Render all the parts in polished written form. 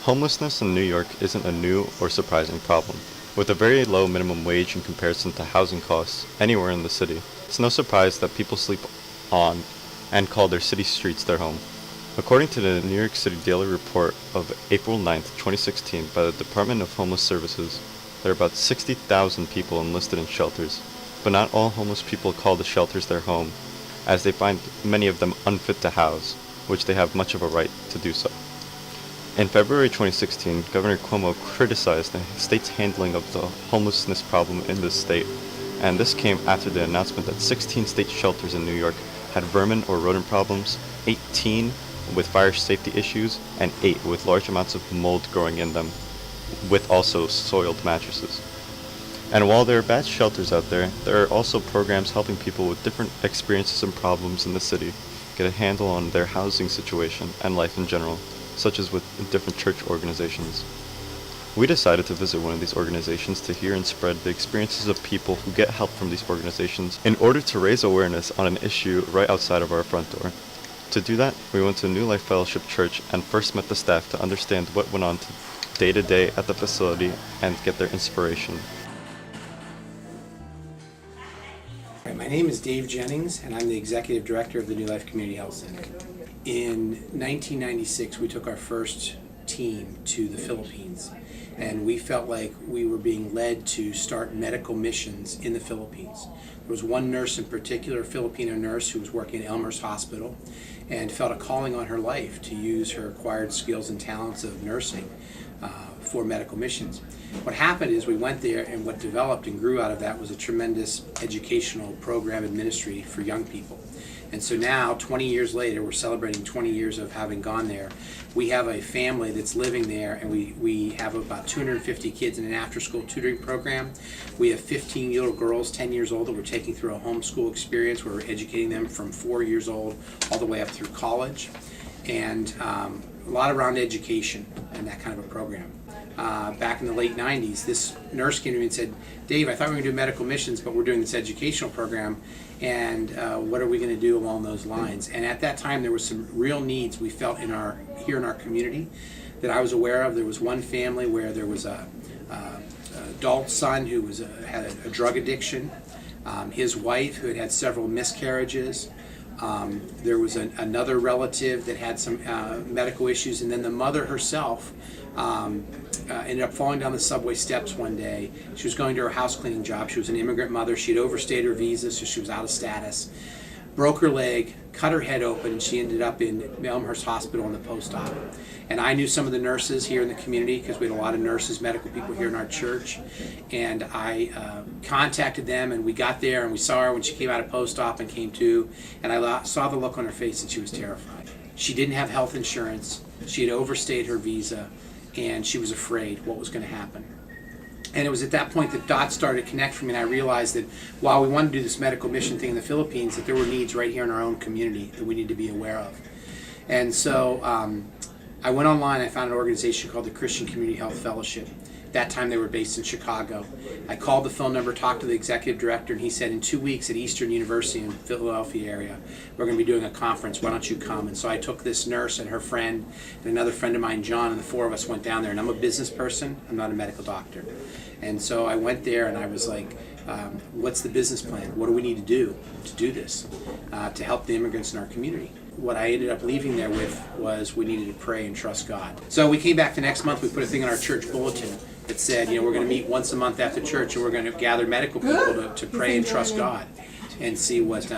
Homelessness in New York isn't a new or surprising problem. With a very low minimum wage in comparison to housing costs anywhere in the city, it's no surprise that people sleep on and call their city streets their home. According to the New York City Daily Report of April 9, 2016 by the Department of Homeless Services, there are about 60,000 people enlisted in shelters, but not all homeless people call the shelters their home, as they find many of them unfit to house, which they have much of a right to do so. In February 2016, Governor Cuomo criticized the state's handling of the homelessness problem in this state, and this came after the announcement that 16 state shelters in New York had vermin or rodent problems, 18 with fire safety issues, and 8 with large amounts of mold growing in them, with also soiled mattresses. And while there are bad shelters out there, there are also programs helping people with different experiences and problems in the city get a handle on their housing situation and life in general, such as with different church organizations. We decided to visit one of these organizations to hear and spread the experiences of people who get help from these organizations in order to raise awareness on an issue right outside of our front door. To do that, we went to New Life Fellowship Church and first met the staff to understand what went on day to day at the facility and get their inspiration. My name is Dave Jennings, and I'm the Executive Director of the New Life Community Health Center. In 1996, we took our first team to the Philippines, and we felt like we were being led to start medical missions in the Philippines. There was one nurse in particular, a Filipino nurse, who was working at Elmer's Hospital and felt a calling on her life to use her acquired skills and talents of nursing for medical missions. What happened is we went there, and what developed and grew out of that was a tremendous educational program and ministry for young people. And so now, 20 years later, we're celebrating 20 years of having gone there. We have a family that's living there, and we have about 250 kids in an after-school tutoring program. We have 15 little girls, 10 years old, that we're taking through a homeschool experience where we're educating them from 4 years old all the way up through college. And a lot around education and that kind of a program. Back in the late 90s, this nurse came to me and said, "Dave, I thought we were going to do medical missions, but we're doing this educational program, and what are we going to do along those lines?" And at that time, there was some real needs we felt here in our community that I was aware of. There was one family where there was an adult son who had a drug addiction, his wife who had had several miscarriages. There was another relative that had some medical issues, and then the mother herself ended up falling down the subway steps one day. She was going to her house cleaning job. She was an immigrant mother. She had overstayed her visa, so she was out of status. Broke her leg, cut her head open, and she ended up in Elmhurst Hospital in the post-op. And I knew some of the nurses here in the community because we had a lot of nurses, medical people here in our church. And I contacted them, and we got there, and we saw her when she came out of post-op and came to, and I saw the look on her face, and she was terrified. She didn't have health insurance. She had overstayed her visa, and she was afraid what was going to happen. And it was at that point that dots started to connect for me, and I realized that while we wanted to do this medical mission thing in the Philippines, that there were needs right here in our own community that we need to be aware of. And so I went online, I found an organization called the Christian Community Health Fellowship. At that time they were based in Chicago. I called the phone number, talked to the executive director, and he said, in 2 weeks at Eastern University in the Philadelphia area, we're going to be doing a conference, why don't you come? And so I took this nurse and her friend and another friend of mine, John, and the four of us went down there. And I'm a business person, I'm not a medical doctor. And so I went there and I was like, what's the business plan? What do we need to do this, to help the immigrants in our community? What I ended up leaving there with was we needed to pray and trust God. So we came back the next month, we put a thing in our church bulletin that said, we're going to meet once a month after church, and we're going to gather medical people to pray and trust God and see what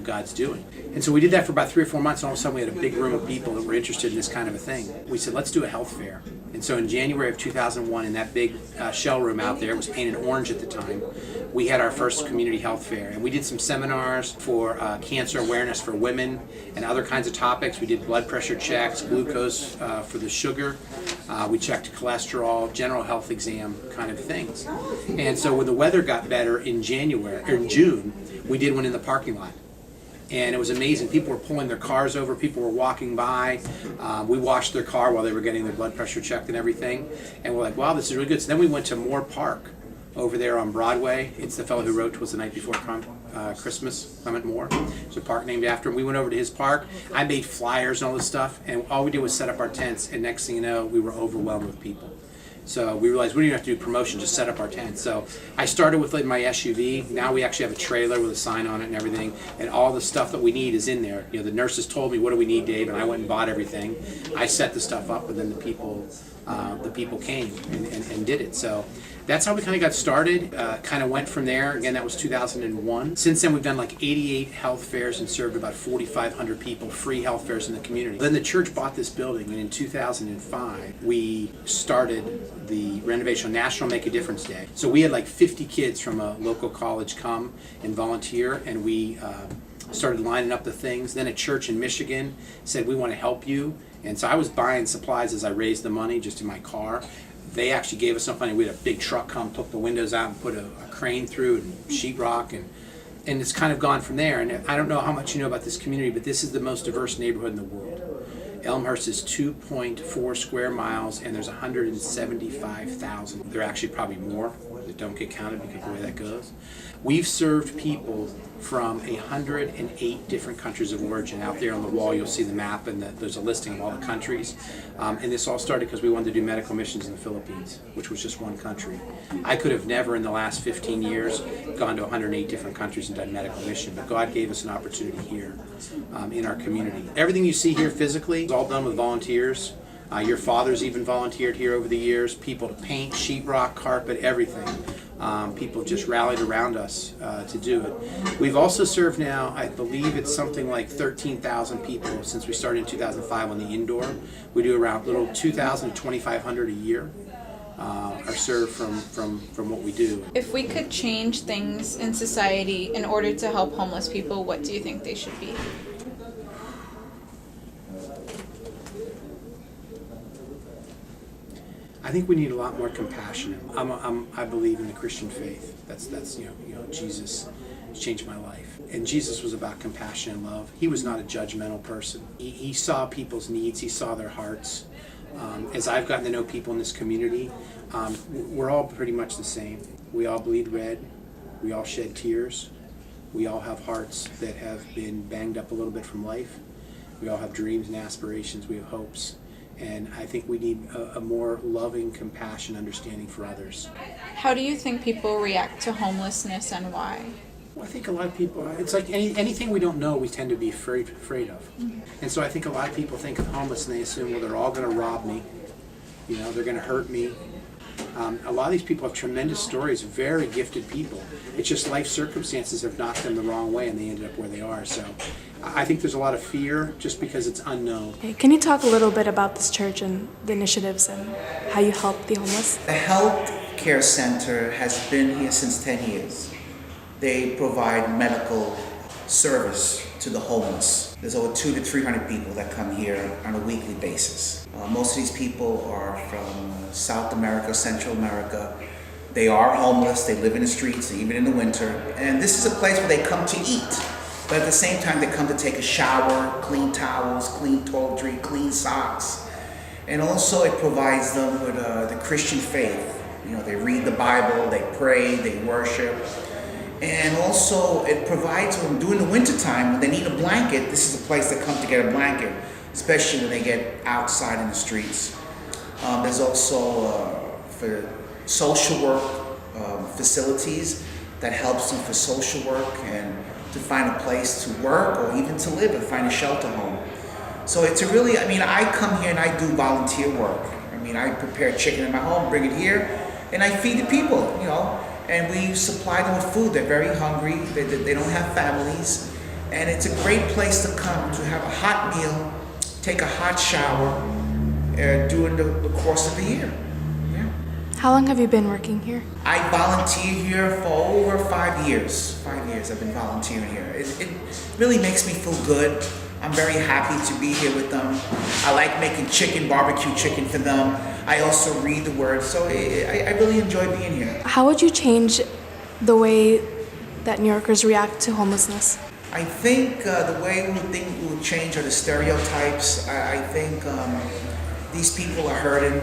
God's doing. And so we did that for about 3 or 4 months, and all of a sudden we had a big room of people that were interested in this kind of a thing. We said, let's do a health fair. And so in January of 2001, in that big shell room out there, it was painted orange at the time, we had our first community health fair. And we did some seminars for cancer awareness for women and other kinds of topics. We did blood pressure checks, glucose for the sugar. We checked cholesterol, general health exam kind of things. And so when the weather got better in June, we did one in the parking lot. And it was amazing. People were pulling their cars over. People were walking by. We washed their car while they were getting their blood pressure checked and everything. And we're like, wow, this is really good. So then we went to Moore Park over there on Broadway. It's the fellow who wrote "'Twas the Night Before Christmas," Clement Moore. There's a park named after him. We went over to his park. I made flyers and all this stuff, and all we did was set up our tents, and next thing you know, we were overwhelmed with people. So we realized we didn't have to do promotion, just set up our tent. So I started with like my SUV. Now we actually have a trailer with a sign on it and everything, and all the stuff that we need is in there. You know, the nurses told me, "What do we need, Dave?" And I went and bought everything. I set the stuff up, and then the people came and did it. So that's how we kind of got started. Kind of went from there. Again, that was 2001. Since then, we've done like 88 health fairs and served about 4,500 people, free health fairs in the community. Then the church bought this building, and in 2005, we started the renovation on National Make a Difference Day. So we had like 50 kids from a local college come and volunteer, and we started lining up the things. Then a church in Michigan said, "We want to help you." And so I was buying supplies as I raised the money just in my car. They actually gave us some money. We had a big truck come, took the windows out and put a crane through and sheetrock, and it's kind of gone from there. And I don't know how much you know about this community, but this is the most diverse neighborhood in the world. Elmhurst is 2.4 square miles, and there's 175,000. There are actually probably more that don't get counted because of the way that goes. We've served people from 108 different countries of origin. Out there on the wall, you'll see the map, and there's a listing of all the countries. And this all started because we wanted to do medical missions in the Philippines, which was just one country. I could have never in the last 15 years gone to 108 different countries and done medical mission, but God gave us an opportunity here in our community. Everything you see here physically is all done with volunteers. Your father's even volunteered here over the years. People to paint, sheetrock, carpet, everything. People just rallied around us to do it. We've also served now, I believe it's something like 13,000 people since we started in 2005 on the indoor. We do around little 2,000 to 2,500 a year are served from what we do. If we could change things in society in order to help homeless people, what do you think they should be? I think we need a lot more compassion. I believe in the Christian faith. That's you know Jesus changed my life. And Jesus was about compassion and love. He was not a judgmental person. He saw people's needs. He saw their hearts. As I've gotten to know people in this community, we're all pretty much the same. We all bleed red. We all shed tears. We all have hearts that have been banged up a little bit from life. We all have dreams and aspirations. We have hopes. And I think we need a more loving, compassion, understanding for others. How do you think people react to homelessness and why? Well, I think a lot of people, it's like anything we don't know, we tend to be afraid of. Mm-hmm. And so I think a lot of people think of homeless and they assume, well, they're all going to rob me. You know, they're going to hurt me. A lot of these people have tremendous stories, very gifted people. It's just life circumstances have knocked them the wrong way and they ended up where they are. So I think there's a lot of fear just because it's unknown. Okay, can you talk a little bit about this church and the initiatives and how you help the homeless? The Health Care Center has been here since 10 years. They provide medical service to the homeless. There's over 200 to 300 people that come here on a weekly basis. Most of these people are from South America, Central America. They are homeless, they live in the streets, even in the winter. And this is a place where they come to eat. But at the same time, they come to take a shower, clean towels, clean toiletry, clean socks. And also it provides them with the Christian faith. You know, they read the Bible, they pray, they worship. And also it provides them during the wintertime when they need a blanket. This is a place they come to get a blanket, especially when they get outside in the streets. There's also for social work facilities that helps them for social work and to find a place to work or even to live and find a shelter home. So it's a really, I come here and I do volunteer work. I prepare chicken in my home, bring it here, and I feed the people, you know, and we supply them with food. They're very hungry, they don't have families, and it's a great place to come to have a hot meal, take a hot shower during the course of the year. Yeah. How long have you been working here? I volunteer here for over 5 years. 5 years I've been volunteering here. It really makes me feel good. I'm very happy to be here with them. I like making chicken, barbecue chicken for them. I also read the word, so I really enjoy being here. How would you change the way that New Yorkers react to homelessness? I think the way we will change are the stereotypes. I think these people are hurting.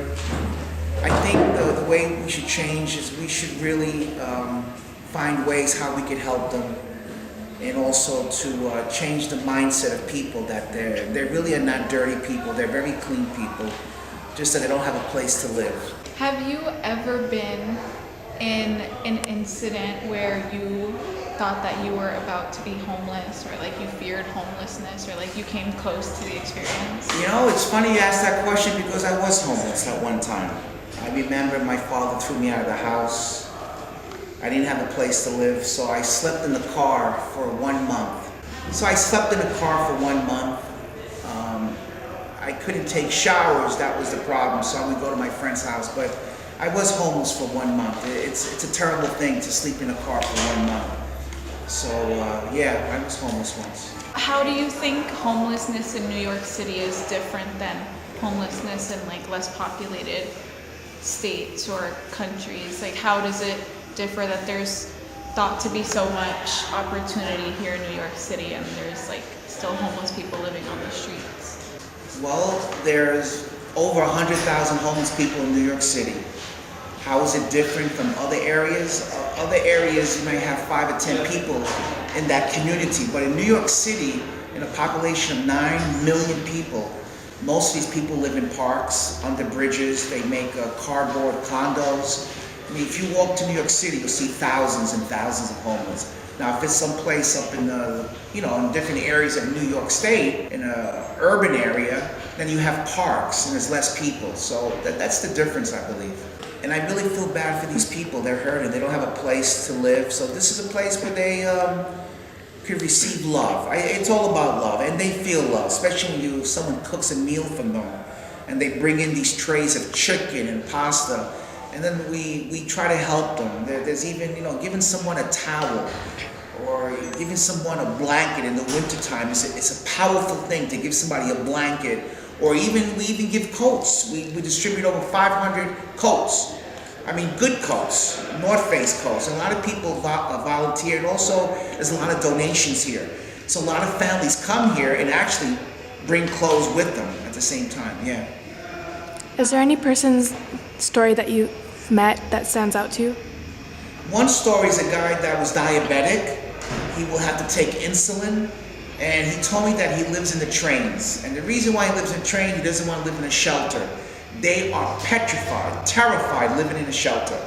I think the way we should change is we should really find ways how we can help them, and also to change the mindset of people that they really are not dirty people. They're very clean people, just that they don't have a place to live. Have you ever been in an incident where you thought that you were about to be homeless, or like you feared homelessness, or like you came close to the experience? You know, it's funny you ask that question because I was homeless at one time. I remember my father threw me out of the house. I didn't have a place to live, so I slept in the car for 1 month. So I slept in the car for 1 month. I couldn't take showers, that was the problem, so I would go to my friend's house, but I was homeless for 1 month. It's a terrible thing to sleep in a car for 1 month. So yeah, I was homeless once. How do you think homelessness in New York City is different than homelessness in like less populated states or countries? Like how does it differ that there's thought to be so much opportunity here in New York City and there's like still homeless people living on the streets? Well, there's over 100,000 homeless people in New York City. How is it different from other areas? Other areas you may have 5 or 10 people in that community, but in New York City, in a population of 9 million people, most of these people live in parks, under bridges, they make cardboard condos. I mean, if you walk to New York City, you'll see thousands and thousands of homeless. Now, if it's someplace up in in different areas of New York State, in an urban area, then you have parks and there's less people. So that's the difference, I believe. And I really feel bad for these people. They're hurting. They don't have a place to live. So this is a place where they could receive love. It's all about love, and they feel love, especially when someone cooks a meal for them, and they bring in these trays of chicken and pasta. And then we try to help them. There's even, giving someone a towel or giving someone a blanket in the wintertime. It's a powerful thing to give somebody a blanket. Or we even give coats. We distribute over 500 coats. I mean, good coats, North Face coats. A lot of people volunteer, and also there's a lot of donations here. So a lot of families come here and actually bring clothes with them at the same time, yeah. Is there any person's story that you met that stands out to you? One story is a guy that was diabetic. He will have to take insulin, and he told me that he lives in the trains. And the reason why he lives in a train, he doesn't want to live in a shelter. They are petrified, terrified living in a shelter.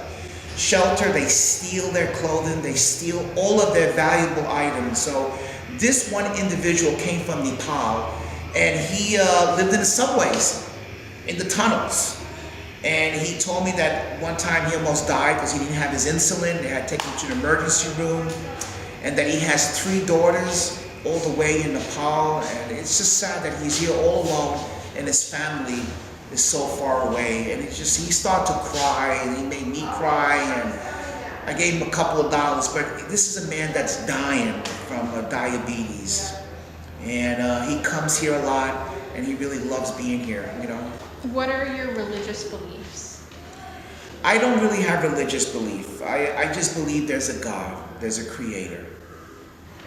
Shelter, they steal their clothing, they steal all of their valuable items. So this one individual came from Nepal, and he lived in the subways, in the tunnels. And he told me that one time he almost died because he didn't have his insulin. They had to take him to the emergency room. And that he has 3 daughters all the way in Nepal. And it's just sad that he's here all alone and his family is so far away. And it's just, he started to cry, and he made me cry. And I gave him a couple of dollars. But this is a man that's dying from diabetes. And he comes here a lot, and he really loves being here, What are your religious beliefs? I don't really have religious belief. I just believe there's a God, there's a creator.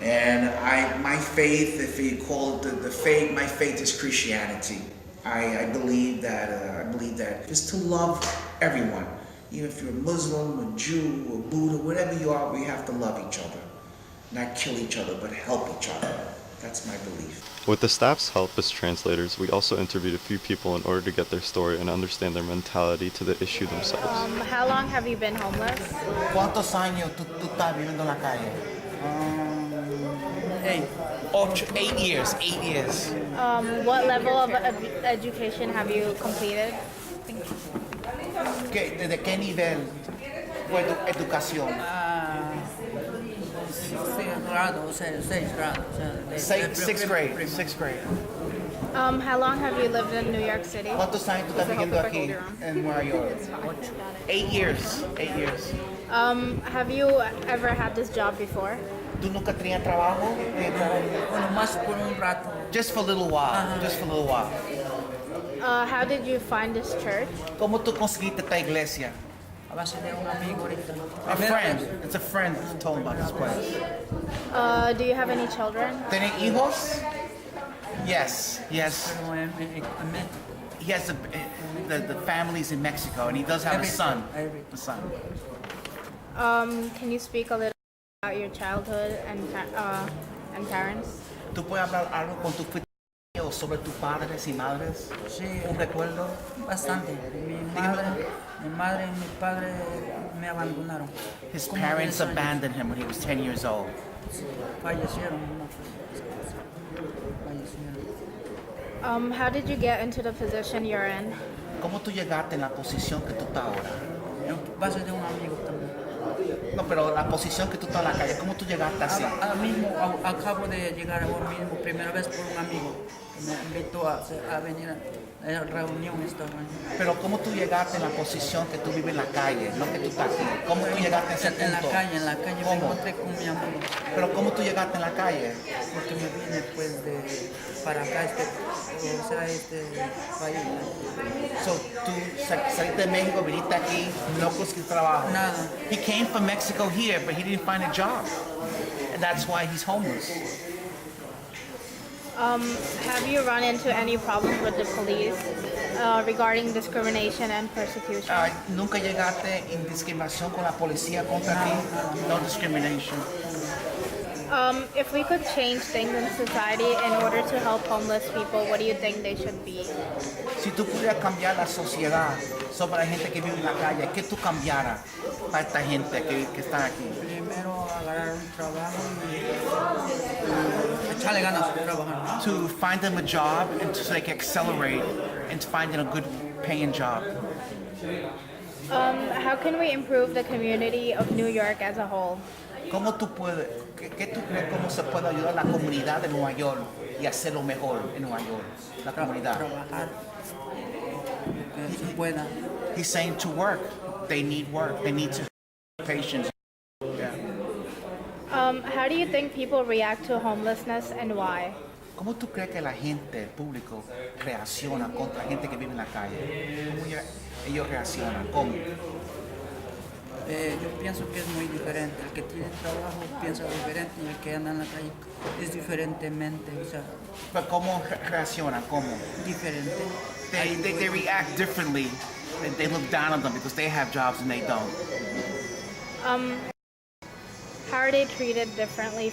And my faith, if you call it the faith, my faith is Christianity. I believe that just to love everyone. Even if you're a Muslim, a Jew, a Buddha, whatever you are, we have to love each other. Not kill each other, but help each other. That's my belief. With the staff's help as translators, we also interviewed a few people in order to get their story and understand their mentality to the issue themselves. How long have you been homeless? ¿Cuántos años tú estás viviendo en la calle? 8 years. What level of education have you completed? ¿Desde qué nivel fue tu educación? 6th grade. How long have you lived in New York City? ¿Cuántos años tú estás viviendo aquí en Nueva York? 8 years. Have you ever had this job before? ¿Tú nunca tenías trabajo? Más por un rato. Just for a little while. How did you find this church? ¿Cómo tú conseguiste esta iglesia? A base de un amigo ahorita. A friend. It's a friend who told me about this place. Do you have any children? ¿Tienen hijos? Yes. Pero He has the families in Mexico, and he does have a son. A son. Can you speak a little about your childhood and parents? ¿Tú puedes hablar algo con tus o sobre tus padres y madres? Sí, ¿Un recuerdo? bastante. Mi madre y mi padre me abandonaron. His Como parents 10 años. abandoned him when he was 10 years old. Fallecieron. Fallecieron. How did you get into the position you're in? ¿Cómo tú llegaste en la posición que tú estás ahora? En base de un amigo también. No, pero la posición que tú estás en la calle, ¿cómo tú llegaste así? Ahora mismo acabo de llegar ahora mismo, primera vez por un amigo que me invitó a venir a la reunión esta mañana. Pero ¿cómo tú llegaste en la posición que tú vives en la calle? No que tú estás aquí. ¿Cómo tú llegaste a ese punto? En la calle me ¿Cómo? encontré con mi amigo, Pero ¿cómo tú llegaste en la calle? porque me vine pues para acá, este país. So, tú saliste de México, viniste aquí, no conseguiste trabajo. Nada. He came from Mexico here, but he didn't find a job. And that's why he's homeless. Have you run into any problems with the police regarding discrimination and persecution? ¿Nunca llegaste en discriminación con la policía contra ti? No discrimination. If we could change things in society in order to help homeless people, what do you think they should be? Si tú pudieras cambiar la sociedad sobre la gente que vive en la calle, ¿qué tú cambiaras para esta gente que está aquí? Primero agarrar un trabajo y echarle ganas a trabajar. To find them a job and so they can accelerate into finding a good paying job. How can we improve the community of New York as a whole? ¿Cómo tú puedes, qué tú crees cómo se puede ayudar a la comunidad de Nueva York y hacerlo mejor en Nueva York? La comunidad. Trabajar que se pueda. He's saying to work. They need work. They need to patience. How do you think people react to homelessness and why? ¿Cómo tú crees que la gente, el público, reacciona contra la gente que vive en la calle? ¿Cómo ellos reaccionan? ¿Cómo? Yo pienso que es muy diferente. El que tiene trabajo piensa diferente y el que anda en la calle es diferentemente, o sea, Pero ¿cómo reaccionan? ¿Cómo? diferente. They react differently. And they look down on them because they have jobs and they don't. How are they treated differently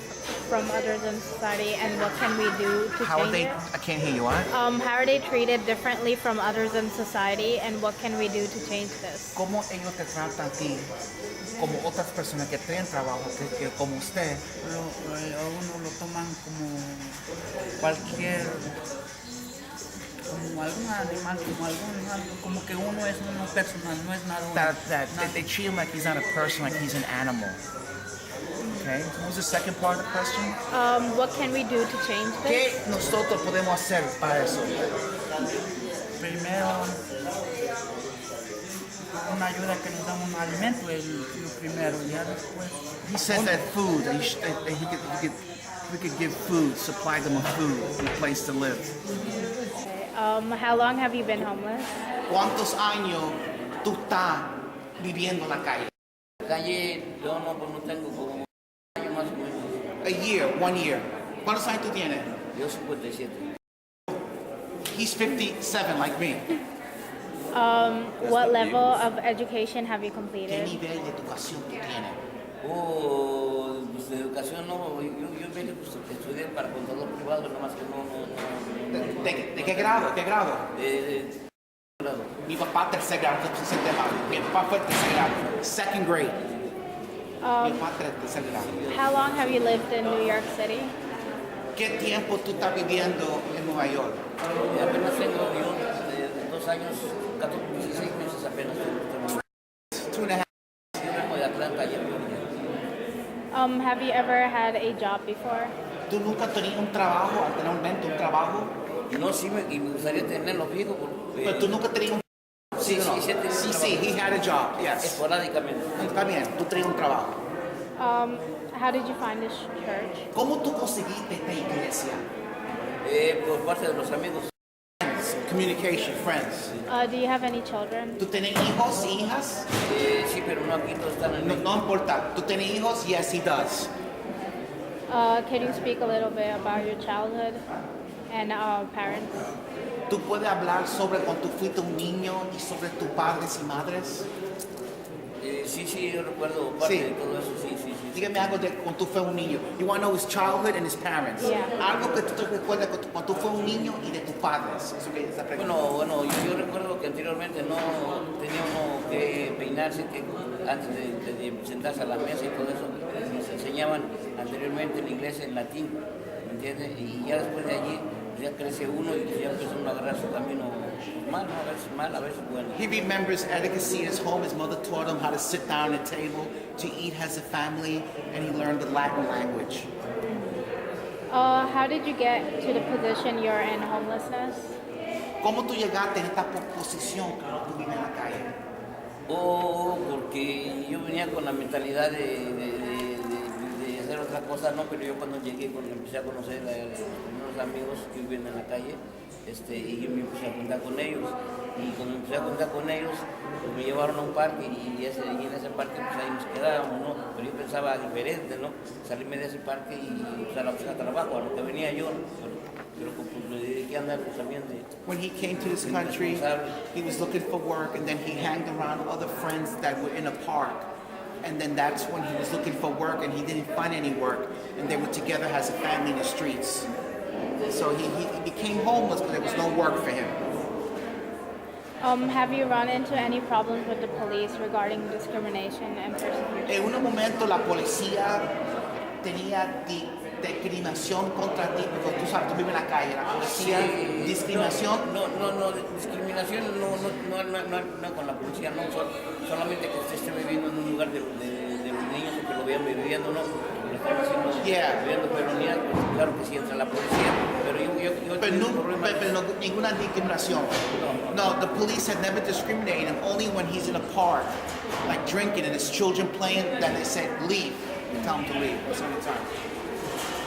from others in society, and what can we do to How are change they? it? I can't hear you. What? How are they treated differently from others in society, and what can we do to change this? ¿Cómo ellos te tratan a ti como otras personas que tienen trabajo que como usted? A uno lo toman como cualquier, como algún animal, como que uno es uno personal, no es nada. They treat him like he's not a person, like he's an animal. Okay. What was the second part of the question? What can we do to change this? ¿Qué nosotros podemos hacer para eso? Primero, una ayuda que nos dan un alimento es lo primero, ya después. He says that food, we could give food, supply them with food, and a place to live. How long have you been homeless? ¿Cuántos años tú estás viviendo en la calle? Calle, yo no tengo como un año más o menos. A year, 1 year. ¿Cuántos años tú tienes? Yo 57. He's 57 like me. What level of education have you ¿Qué completed? nivel de educación tú tienes? Pues de educación no, yo vine pues, estudié para contador privado, nomás que no. ¿De qué grado? ¿Qué grado? Grado. Mi papá tercer grado, se siente mal. Mi papá fue tercer grado. Second grade. Mi papá tercer grado. How long have you lived in New York City? ¿Qué tiempo tú estás viviendo en Nueva York? Apenas tengo yo 2 años, 16 meses apenas. 2.5. Yo vengo de Atlanta y en Have you ever had a job before? ¿Tú nunca tenías un trabajo, anteriormente un trabajo? No, sí, y me gustaría tenerlo fijo. Pero tú nunca tenías un Sí, sí, sí, tenía un Sí, he had a job, yes. esporádicamente. Está bien, tú tenías un trabajo. How did you find this church? ¿Cómo tú conseguiste esta iglesia? Por parte de los amigos. Communication, friends. Do you have any children? ¿Tú tienes hijos y hijas? Sí, pero no aquí todos están en No importa. ¿Tú tienes hijos? Yes, he does. Can you speak a little bit about your childhood and parents? ¿Tú puedes hablar sobre cuando tú fuiste un niño y sobre tus padres y madres? Sí, yo recuerdo parte Sí. de todo eso, sí. Dígame algo de cuando tú fuiste un niño. You want to know his childhood and his parents. Yeah. Algo que tú te recuerdas cuando tú fuiste un niño y de tus padres. Eso que es la pregunta. Bueno, yo recuerdo que anteriormente no tenía uno que peinarse que antes de sentarse a la mesa y todo eso. Nos enseñaban anteriormente el inglés en latín, ¿me entiendes? Y ya después de allí ya crece uno y ya empieza uno a agarrar su camino mal, ¿no? A veces mal, a veces bueno. He remembers etiquette in his home. His mother taught him how to sit down at a table, to eat as a family, and he learned the Latin language. How did you get to the position you're in, homelessness? ¿Cómo tú llegaste en esta posición que tú vives en la calle? Porque yo venía con la mentalidad de hacer otra cosa, no, pero yo cuando llegué, cuando empecé a conocer a los primeros amigos que viven en la calle, y yo me empecé a juntar con ellos, y cuando empecé a juntar con ellos, pues me llevaron a un parque, y en ese parque pues ahí nos quedábamos, ¿no? Pero yo pensaba diferente, ¿no? Salirme de ese parque y empezar a buscar trabajo, a lo que venía yo, pero pues me dediqué a andar pues, también de... When he came to this country, he was looking for work, and then he hanged around other friends that were in a park. And then that's when he was looking for work, and he didn't find any work, and they were together as a family in the streets. So he became homeless because there was no work for him. Have you run into any problems with the police regarding discrimination and persecution? En un momento la policía tenía discriminación contra ti, porque tú sabes, tú vives en la calle, la policía, discriminación. No, discriminación no con la policía, no, solamente que usted esté viviendo en un lugar de los niños o que lo vean viviendo, no, lo están haciendo, viviendo peronía, pues claro que sí entra la policía, pero yo tengo un problema. Pero no, ninguna discriminación. No, the police had never discriminated him, only when he's in a park, like drinking and his children playing, that they said, leave, and tell him to leave, most of the time.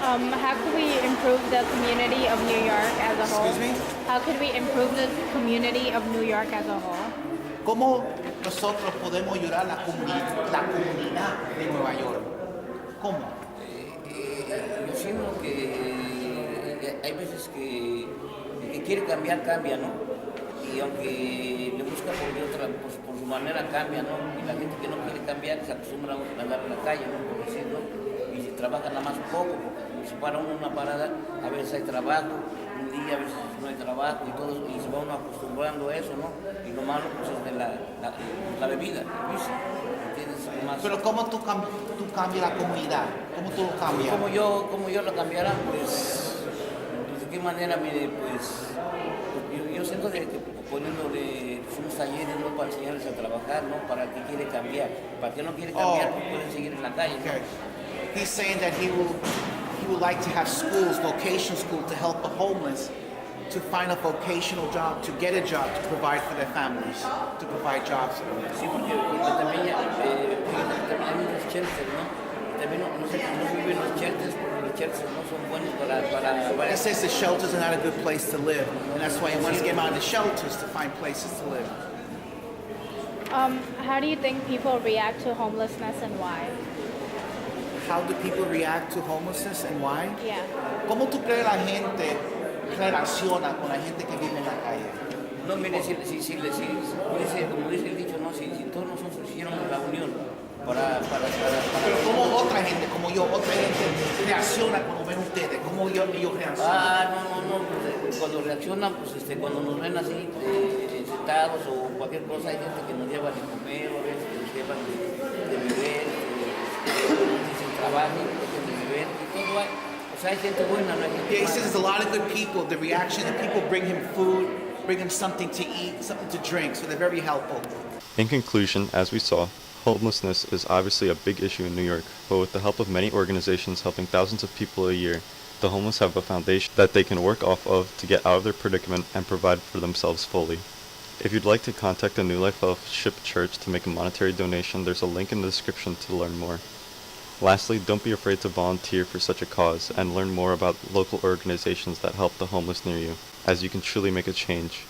How could we improve the community of New York as a whole? Excuse me? How could we improve the community of New York as a whole? ¿Cómo nosotros podemos ayudar a la comunidad de Nueva York? ¿Cómo? Yo siento que hay veces que el que quiere cambiar, cambia, ¿no? Y aunque le busca por su manera, cambia, ¿no? Y la gente que no quiere cambiar se acostumbra a andar en la calle, ¿no? Por decirlo. Y se trabaja nada más poco, porque si para uno una parada, a veces hay trabajo, un día a veces no hay trabajo y todo, y se va uno acostumbrando a eso, ¿no? Y lo malo pues es de la bebida, el vicio, ¿entiendes? Más. Pero ¿cómo tú cambias la comunidad? ¿Cómo tú lo cambias? Como yo lo cambiara, pues de qué manera, mire, pues yo siento de que poniéndole unos talleres, ¿no? Para enseñarles a trabajar, ¿no? Para el que quiere cambiar, para el que no quiere cambiar, pues pueden seguir en la calle, ¿no? Okay. He's saying that he would like to have schools, vocational school, to help the homeless to find a vocational job, to get a job, to provide for their families, to provide jobs. Sí, porque también hay muchos shelters, ¿no? También no viven los shelters porque los shelters no son buenos para... He says the shelters are not a good place to live, and that's why he wants to get out of the shelters to find places to live. How do you think people react to homelessness and why? How do people react to homelessness and why? Yeah. ¿Cómo tú crees la gente relaciona con la gente que vive en la calle? No, mire, como dice el dicho, no, si todos nosotros hiciéramos la unión Pero como otra gente, como yo, otra gente reacciona cuando ven ustedes, como ellos reaccionan. No, pues, cuando reaccionan, pues cuando nos ven así, sentados o cualquier cosa, hay gente que nos lleva de comer, o veces que nos llevan de beber, dicen trabajo, de beber, y todo hay. O sea, hay gente buena, no hay gente Yeah, he mala. says there's a lot of good people. The reaction, the people bring him food, bring him something to eat, something to drink, so they're very helpful. In conclusion, as we saw, homelessness is obviously a big issue in New York, but with the help of many organizations helping thousands of people a year, the homeless have a foundation that they can work off of to get out of their predicament and provide for themselves fully. If you'd like to contact the New Life Fellowship Church to make a monetary donation, there's a link in the description to learn more. Lastly, don't be afraid to volunteer for such a cause and learn more about local organizations that help the homeless near you, as you can truly make a change